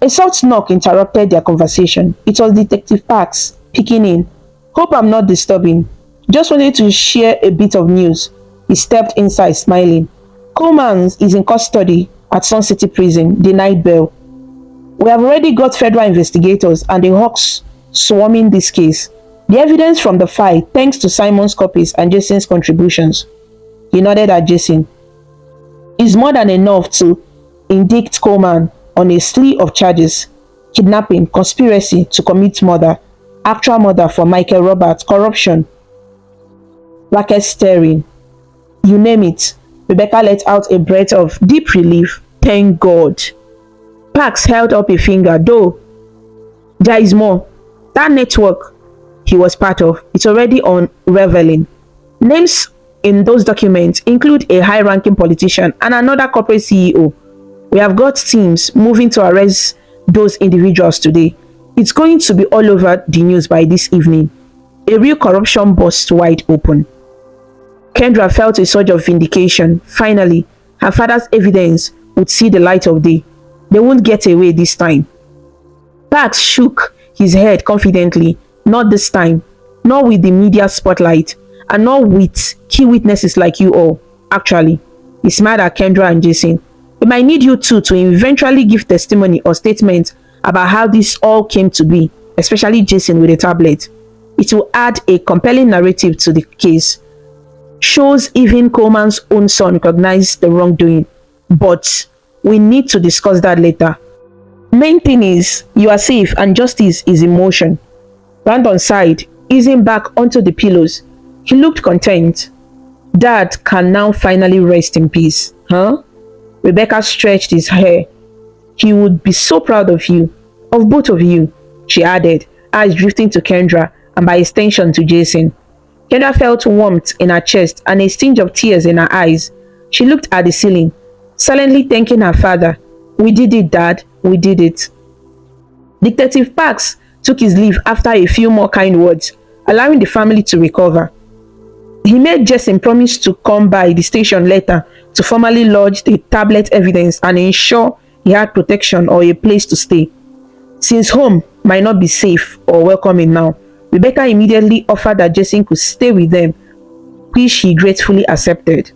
A soft knock interrupted their conversation. It was Detective Parks peeking in. Hope I'm not disturbing. Just wanted to share a bit of news. He stepped inside smiling. Coleman is in custody at Sun City Prison, the night bail. We have already got federal investigators and the Hawks swarming this case. The evidence from the file, thanks to Simon's copies and Jason's contributions. He nodded at Jason. Is more than enough to indict Coleman on a slew of charges: kidnapping, conspiracy to commit murder, actual murder for Michael Roberts, corruption, racketeering, you name it. Rebecca let out a breath of deep relief. Thank God. Parks held up a finger. Though there is more. That network he was part of, it's already unraveling. Names in those documents include a high-ranking politician and another corporate CEO. We have got teams moving to arrest those individuals today. It's going to be all over the news by this evening. A real corruption bust wide open. Kendra felt a surge of vindication. Finally, her father's evidence would see the light of day. They won't get away this time. Parks shook his head confidently. Not this time. Not with the media spotlight. And not with key witnesses like you all. Actually, he smiled at Kendra and Jason. We might need you two to eventually give testimony or statement about how this all came to be, especially Jason with a tablet. It will add a compelling narrative to the case. Shows even Coleman's own son recognized the wrongdoing. But we need to discuss that later. Main thing is, you are safe and justice is in motion. Brandon sighed, easing back onto the pillows. He looked content. Dad can now finally rest in peace, huh? Rebecca stretched his hair. He would be so proud of you, of both of you, she added, eyes drifting to Kendra and by extension to Jason. Kendra felt warmth in her chest and a tinge of tears in her eyes. She looked at the ceiling, silently thanking her father. We did it, Dad. We did it. Detective Parks took his leave after a few more kind words. allowing the family to recover. He made Jason promise to come by the station later to formally lodge the tablet evidence and ensure he had protection or a place to stay. Since home might not be safe or welcoming now, Rebecca immediately offered that Jason could stay with them, which he gratefully accepted.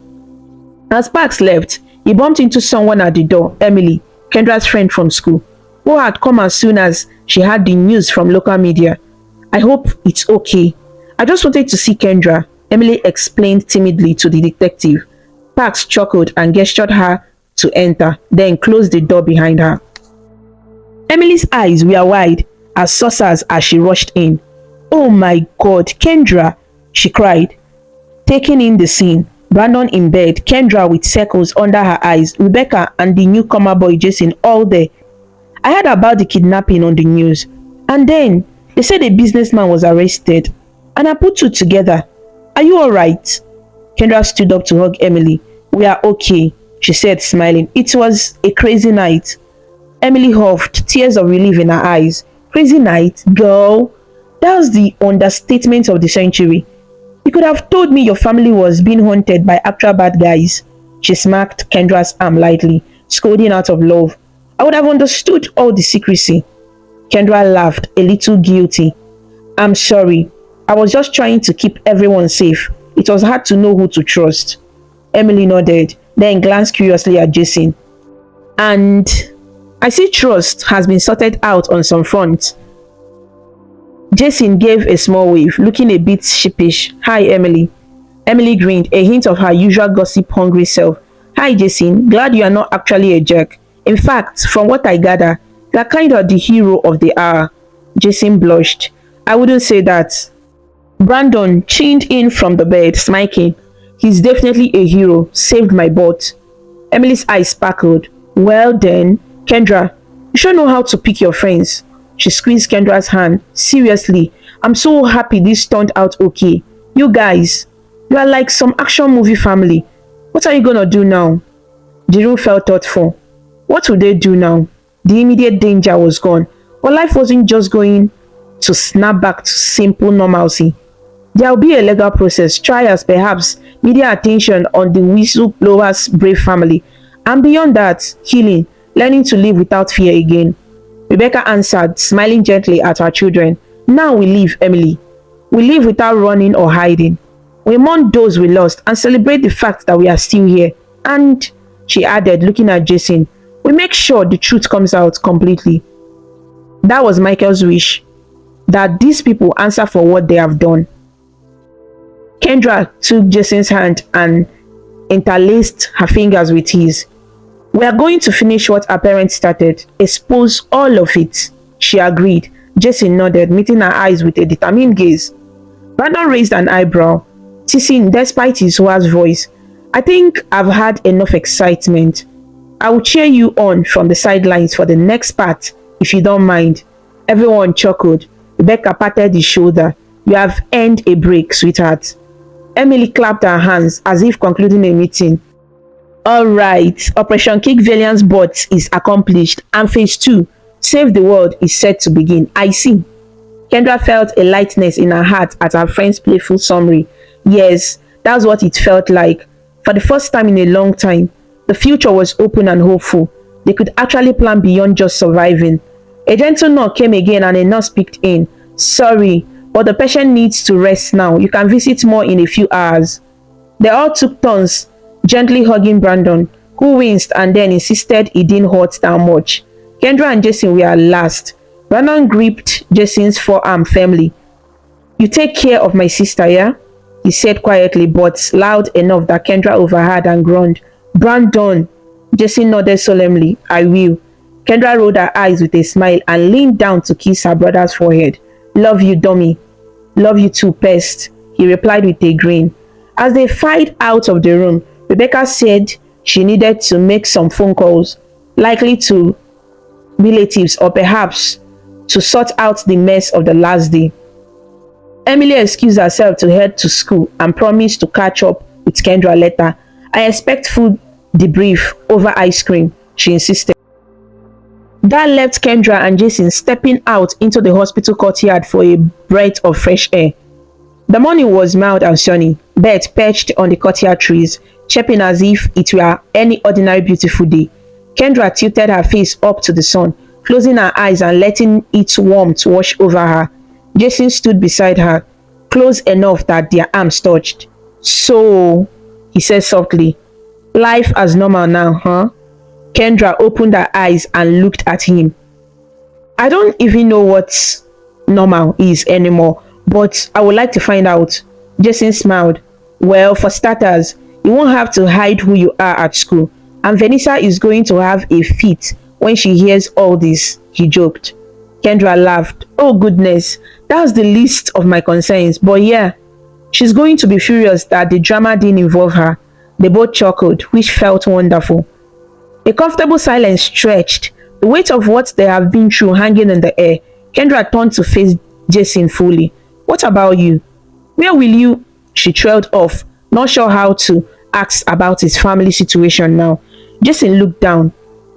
As Parks left, he bumped into someone at the door, Emily, Kendra's friend from school, who had come as soon as she had the news from local media. "I hope it's okay. I just wanted to see Kendra," Emily explained timidly to the detective. Parks chuckled and gestured her to enter, then closed the door behind her. Emily's eyes were wide as saucers as she rushed in. "Oh my God, Kendra!" she cried, taking in the scene. Brandon in bed, Kendra with circles under her eyes, Rebecca and the newcomer boy Jason all there. "I heard about the kidnapping on the news, and then they said a businessman was arrested, and I put two together. Are you alright?" Kendra stood up to hug Emily. "We are okay," she said, smiling. "It was a crazy night." Emily huffed, tears of relief in her eyes. "Crazy night, girl? That was the understatement of the century. You could have told me your family was being haunted by actual bad guys." She smacked Kendra's arm lightly, scolding out of love. "I would have understood all the secrecy." Kendra laughed, a little guilty. "I'm sorry. I was just trying to keep everyone safe. It was hard to know who to trust." Emily nodded, then glanced curiously at Jason. "And I see trust has been sorted out on some fronts." Jason gave a small wave, looking a bit sheepish. "Hi, Emily." Emily grinned, a hint of her usual gossip-hungry self. "Hi, Jason. Glad you are not actually a jerk. In fact, from what I gather, you are kind of the hero of the hour." Jason blushed. "I wouldn't say that." Brandon chinned in from the bed, smirking. "He's definitely a hero. Saved my butt." Emily's eyes sparkled. "Well then, Kendra, you sure know how to pick your friends." She squeezed Kendra's hand. "Seriously, I'm so happy this turned out okay. You guys, you are like some action movie family. What are you gonna do now?" The room felt thoughtful. What would they do now? The immediate danger was gone, but life wasn't just going to snap back to simple normalcy. There will be a legal process, trials, perhaps media attention on the whistleblower's brave family, and beyond that, healing, learning to live without fear again. Rebecca answered, smiling gently at her children. "Now we live, Emily. We live without running or hiding. We mourn those we lost and celebrate the fact that we are still here. And," she added, looking at Jason, "we make sure the truth comes out completely." That was Michael's wish, that these people answer for what they have done. Kendra took Jason's hand and interlaced her fingers with his. "We are going to finish what our parents started. Expose all of it," she agreed. Jason nodded, meeting her eyes with a determined gaze. Brandon raised an eyebrow, teasing despite his hoarse voice. "I think I've had enough excitement. I will cheer you on from the sidelines for the next part, if you don't mind." Everyone chuckled. Rebecca patted his shoulder. "You have earned a break, sweetheart." Emily clapped her hands as if concluding a meeting. "All right, Operation Kick Valiant's butt is accomplished, and phase 2, Save the World, is set to begin. I see." Kendra felt a lightness in her heart at her friend's playful summary. Yes, that's what it felt like. For the first time in a long time, the future was open and hopeful. They could actually plan beyond just surviving. A gentle knock came again and a nurse peeked in. "Sorry, but the patient needs to rest now. You can visit more in a few hours." They all took turns gently hugging Brandon, who winced and then insisted it didn't hurt that much. Kendra and Jason were last. Brandon gripped Jason's forearm firmly. "You take care of my sister, yeah?" he said quietly but loud enough that Kendra overheard and groaned. "Brandon!" Jason nodded solemnly. "I will." Kendra rolled her eyes with a smile and leaned down to kiss her brother's forehead. "Love you, dummy." "Love you too, pest," he replied with a grin. As they filed out of the room, Rebecca said she needed to make some phone calls, likely to relatives or perhaps to sort out the mess of the last day. Emily excused herself to head to school and promised to catch up with Kendra later. "I expect food debrief over ice cream," she insisted. That left Kendra and Jason stepping out into the hospital courtyard for a breath of fresh air. The morning was mild and sunny. Birds perched on the courtyard trees, chirping as if it were any ordinary beautiful day. Kendra tilted her face up to the sun, closing her eyes and letting its warmth wash over her. Jason stood beside her, close enough that their arms touched. So, he said softly, life as normal now, huh? Kendra opened her eyes and looked at him. I don't even know what normal is anymore, but I would like to find out. Jason smiled. Well, for starters, you won't have to hide who you are at school, and Vanessa is going to have a fit when she hears all this, he joked. Kendra laughed. Oh goodness, that's the least of my concerns, but yeah, she's going to be furious that the drama didn't involve her. They both chuckled, which felt wonderful. A comfortable silence stretched, the weight of what they have been through hanging in the air. Kendra turned to face Jason fully. What about you? Where will you? She trailed off, not sure how to ask about his family situation now. Jason looked down.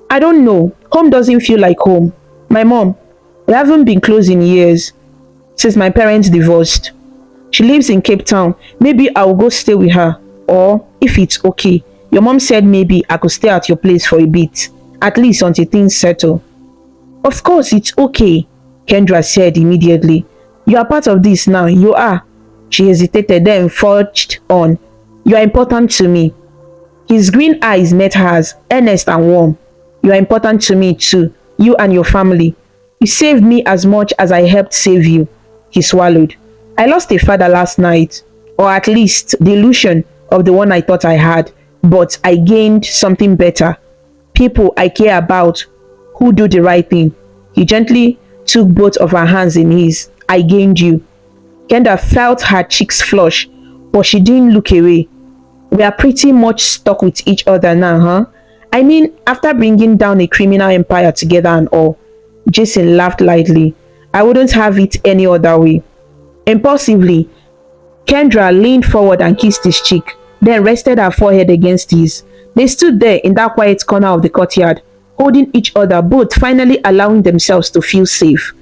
I don't know. Home doesn't feel like home. My mom, we haven't been close in years, since my parents divorced. She lives in Cape Town. Maybe I'll go stay with her. Or, if it's okay, your mom said maybe I could stay at your place for a bit, at least until things settle. Of course, it's okay, Kendra said immediately. You are part of this now, you are. She hesitated, then forged on. You are important to me. His green eyes met hers, earnest and warm. You are important to me too, you and your family. You saved me as much as I helped save you. He swallowed. I lost a father last night, or at least the illusion of the one I thought I had, but I gained something better. People I care about, who do the right thing. He gently took both of her hands in his. I gained you. Kendra felt her cheeks flush, but she didn't look away. We are pretty much stuck with each other now, huh? I mean, after bringing down a criminal empire together and all. Jason laughed lightly. I wouldn't have it any other way. Impulsively, Kendra leaned forward and kissed his cheek, then rested her forehead against his. They stood there in that quiet corner of the courtyard, holding each other, both finally allowing themselves to feel safe.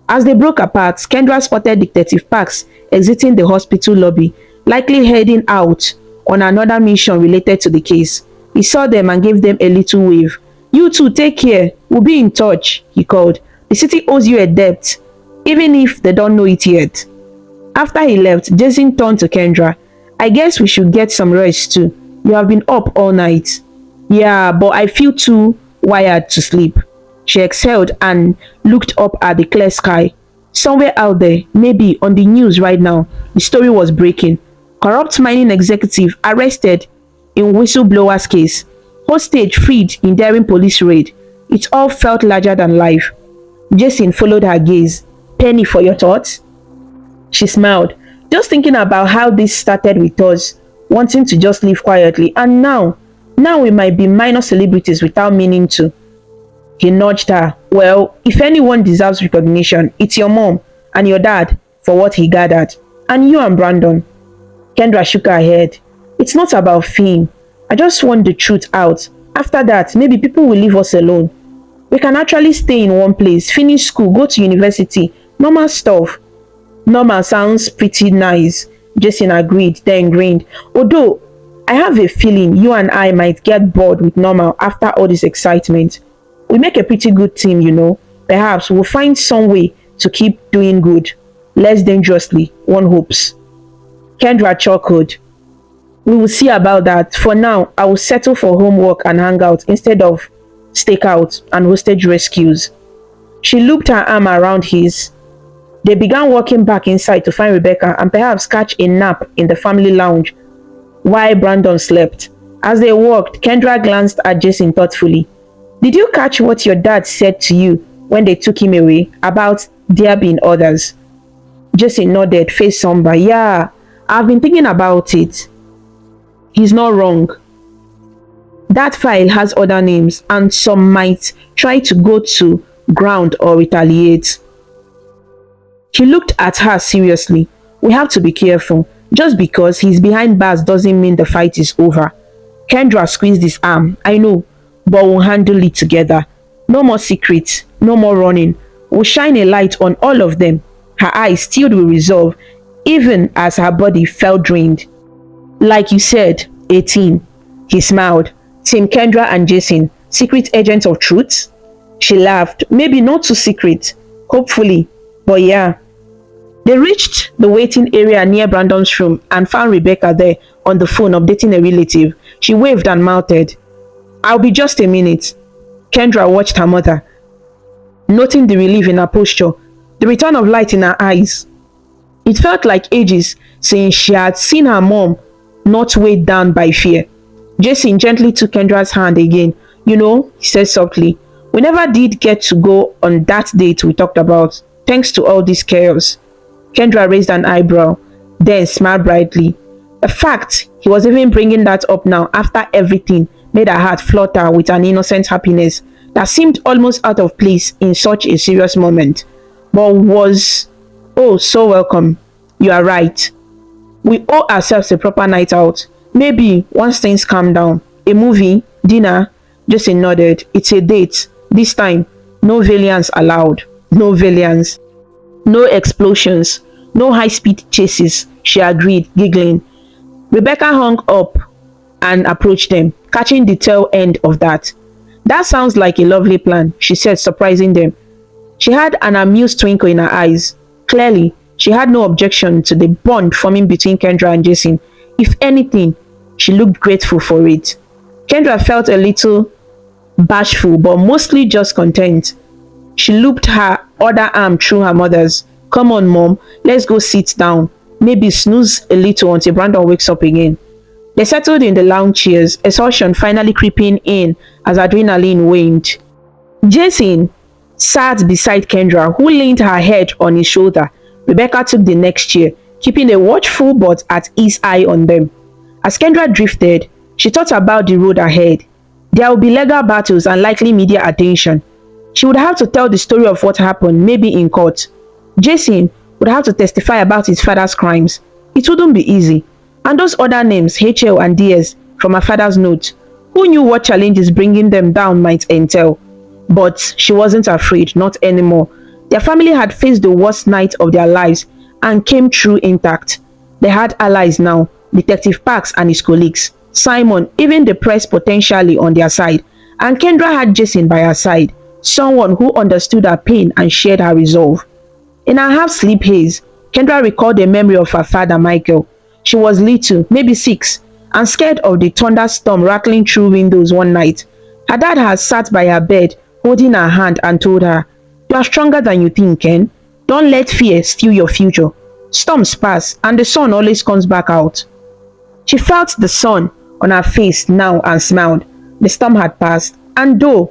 As they broke apart, Kendra spotted Detective Parks exiting the hospital lobby, likely heading out on another mission related to the case. He saw them and gave them a little wave. You two, take care. We'll be in touch, he called. The city owes you a debt, even if they don't know it yet. After he left, Jason turned to Kendra. I guess we should get some rest too. You have been up all night. Yeah, but I feel too wired to sleep. She exhaled and looked up at the clear sky. Somewhere out there, maybe on the news right now, the story was breaking. Corrupt mining executive arrested in whistleblower's case. Hostage freed in daring police raid. It all felt larger than life. Jason followed her gaze. Penny, for your thoughts? She smiled, just thinking about how this started with us, wanting to just live quietly, and now we might be minor celebrities without meaning to. He nudged her. Well, if anyone deserves recognition, it's your mom and your dad for what he gathered, and you and Brandon. Kendra shook her head. It's not about fame. I just want the truth out. After that, maybe people will leave us alone. We can actually stay in one place, finish school, go to university, normal stuff. Normal sounds pretty nice, Jason agreed, then grinned. Although, I have a feeling you and I might get bored with normal after all this excitement. We make a pretty good team, you know. Perhaps we'll find some way to keep doing good. Less dangerously, one hopes. Kendra chuckled. We will see about that. For now, I will settle for homework and hangout instead of stakeout and hostage rescues. She looped her arm around his. They began walking back inside to find Rebecca and perhaps catch a nap in the family lounge while Brandon slept. As they walked, Kendra glanced at Jason thoughtfully. Did you catch what your dad said to you when they took him away about there being others? Jason nodded, face somber. Yeah, I've been thinking about it. He's not wrong. That file has other names and some might try to go to ground or retaliate. He looked at her seriously. We have to be careful. Just because he's behind bars doesn't mean the fight is over. Kendra squeezed his arm. I know, but we'll handle it together. No more secrets, no more running. We'll shine a light on all of them. Her eyes filled with resolve. even as her body felt drained. Like you said, 18. He smiled. Team Kendra and Jason, secret agents of truth? She laughed. Maybe not too secret. Hopefully. But yeah. They reached the waiting area near Brandon's room and found Rebecca there on the phone updating a relative. She waved and mouthed, "I'll be just a minute." Kendra watched her mother, noting the relief in her posture, the return of light in her eyes. It felt like ages since she had seen her mom not weighed down by fear. Jason gently took Kendra's hand again. "You know," he said softly, "we never did get to go on that date we talked about, thanks to all this chaos." Kendra raised an eyebrow, then smiled brightly. The fact he was even bringing that up now after everything made her heart flutter with an innocent happiness that seemed almost out of place in such a serious moment, but was, oh, so welcome. "You are right. We owe ourselves a proper night out. Maybe once things calm down. A movie? Dinner?" Jason nodded. "It's a date. This time, no valiance allowed." "No valiance. No explosions. No high-speed chases," she agreed, giggling. Rebecca hung up and approached them, catching the tail end of that. "That sounds like a lovely plan," she said, surprising them. She had an amused twinkle in her eyes. Clearly, she had no objection to the bond forming between Kendra and Jason. If anything, she looked grateful for it. Kendra felt a little bashful, but mostly just content. She looped her other arm through her mother's. "Come on, Mom, let's go sit down. Maybe snooze a little until Brandon wakes up again." They settled in the lounge chairs, exhaustion finally creeping in as adrenaline waned. Jason sat beside Kendra, who leaned her head on his shoulder. Rebecca took the next chair, keeping a watchful but at ease eye on them. As Kendra drifted, she thought about the road ahead. There would be legal battles and likely media attention. She would have to tell the story of what happened, maybe in court. Jason would have to testify about his father's crimes. It wouldn't be easy. And those other names, HL and DS, from her father's note, who knew what challenges bringing them down might entail? But she wasn't afraid, not anymore. Their family had faced the worst night of their lives and came through intact. They had allies now, Detective Parks and his colleagues, Simon, even the press potentially on their side, and Kendra had Jason by her side, someone who understood her pain and shared her resolve. In her half-sleep haze, Kendra recalled a memory of her father, Michael. She was little, maybe 6, and scared of the thunderstorm rattling through windows one night. Her dad had sat by her bed, holding her hand and told her, "You are stronger than you think, Ken. Don't let fear steal your future. Storms pass, and the sun always comes back out." She felt the sun on her face now and smiled. The storm had passed, and though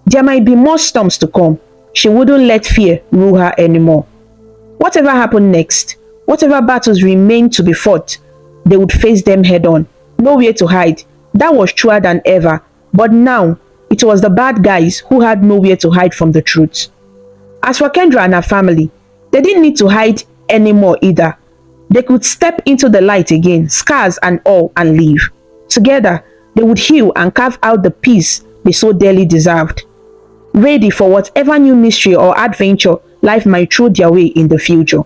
there might be more storms to come, she wouldn't let fear rule her anymore. Whatever happened next, whatever battles remained to be fought, they would face them head on. Nowhere to hide. That was truer than ever. But now, it was the bad guys who had nowhere to hide from the truth. As for Kendra and her family, they didn't need to hide anymore either. They could step into the light again, scars and all, and leave. Together, they would heal and carve out the peace they so dearly deserved, ready for whatever new mystery or adventure life might throw their way in the future.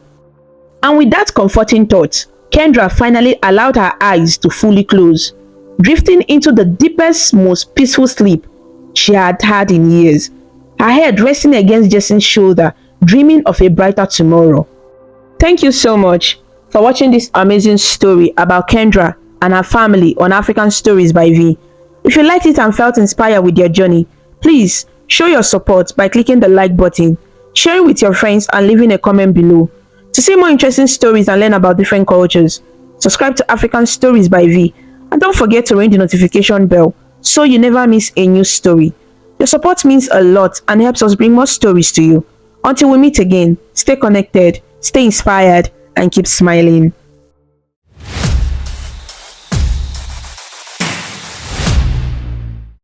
And with that comforting thought, Kendra finally allowed her eyes to fully close, drifting into the deepest, most peaceful sleep she had had in years, her head resting against Jason's shoulder, dreaming of a brighter tomorrow. Thank you so much for watching this amazing story about Kendra and her family on African Stories by V. If you liked it and felt inspired with their journey, please show your support by clicking the like button, sharing with your friends, and leaving a comment below. To see more interesting stories and learn about different cultures, subscribe to African Stories by V, and don't forget to ring the notification bell so you never miss a new story. Your support means a lot and helps us bring more stories to you. Until we meet again, stay connected, stay inspired, and keep smiling.